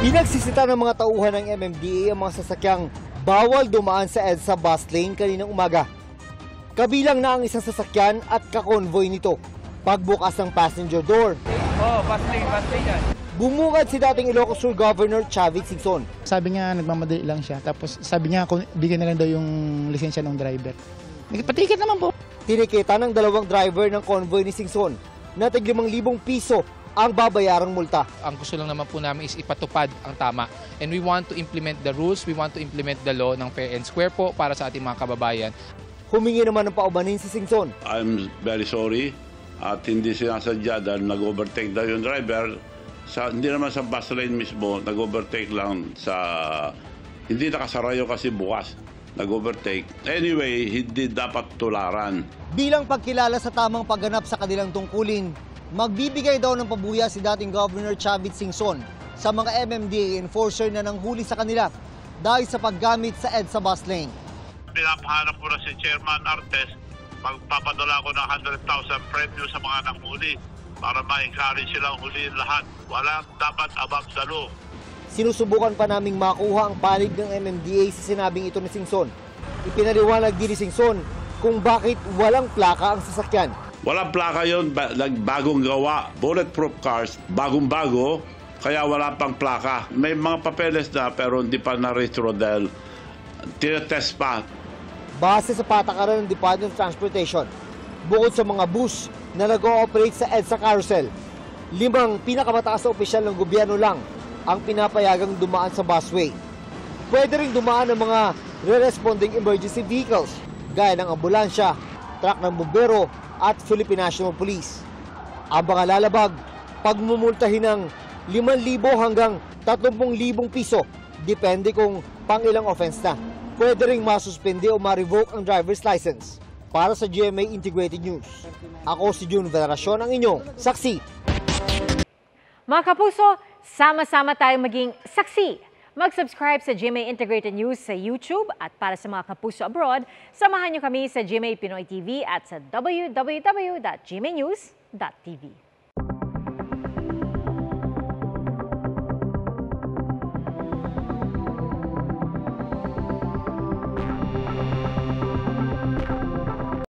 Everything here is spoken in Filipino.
Pinagsisita ng mga tauhan ng MMDA ang mga sasakyang bawal dumaan sa EDSA bus lane kaninang umaga. Kabilang na ang isang sasakyan at kakonvoy nito. Pagbukas ng passenger door, bus lane yan. Bumungad si dating Ilocos Sur Governor Chavit Singson. Sabi niya nagmamadali lang siya, tapos sabi niya kung bigyan na lang daw yung lisensya ng driver. Nagpatikit naman po. Tinikita ng dalawang driver ng convoy ni Singson na tig 5,000 piso ang babayarang multa. Ang gusto lang naman po namin is ipatupad ang tama. And we want to implement the rules, we want to implement the law ng fair and square po para sa ating mga kababayan. Humingi naman ng paumanin si Singson. I'm very sorry at hindi sinasadya dahil nag-overtake daw yung driver. Hindi naman sa bus lane mismo, nag-overtake lang sa... Hindi nakasarayo kasi bukas. Nag-overtake. Anyway, hindi dapat tularan. Bilang pagkilala sa tamang pagganap sa kanilang tungkulin, magbibigay daw ng pabuya si dating Governor Chavit Singson sa mga MMDA enforcer na nanghuli sa kanila dahil sa paggamit sa EDSA bus lane. Pinapahanap ko na si Chairman Artes, magpapadala ko ng 100,000 premyo sa mga nanghuli para ma-encourage silang huliin lahat. Walang dapat above the law. Sinusubukan pa naming makuha ang panig ng MMDA sa sinabing ito ni Singson. Ipinaliwanag din ni Singson kung bakit walang plaka ang sasakyan. Walang plaka yun, bagong gawa. Bulletproof cars, bagong-bago, kaya wala pang plaka. May mga papeles na pero hindi pa na-retro dahil tinetest pa. Base sa patakaran ng Department of Transportation, bukod sa mga bus na nag-ooperate sa EDSA Carousel, 5 pinakamataas na opisyal ng gobyerno lang ang pinapayagang dumaan sa busway. Pwede rin dumaan ng mga re-responding emergency vehicles gaya ng ambulansya, truck ng bumbero at Philippine National Police. Ang mga lalabag, pagmumultahin ng 5,000 hanggang 30,000 piso, depende kung pang-ilang offense na. Pwede ring masuspende o ma-revoke ang driver's license. Para sa GMA Integrated News, ako si June Veneracion, ang inyong saksi. Mga kapuso, sama-sama tayong maging saksi. Mag-subscribe sa GMA Integrated News sa YouTube at para sa mga kapuso abroad, samahan niyo kami sa GMA Pinoy TV at sa www.gmanews.tv.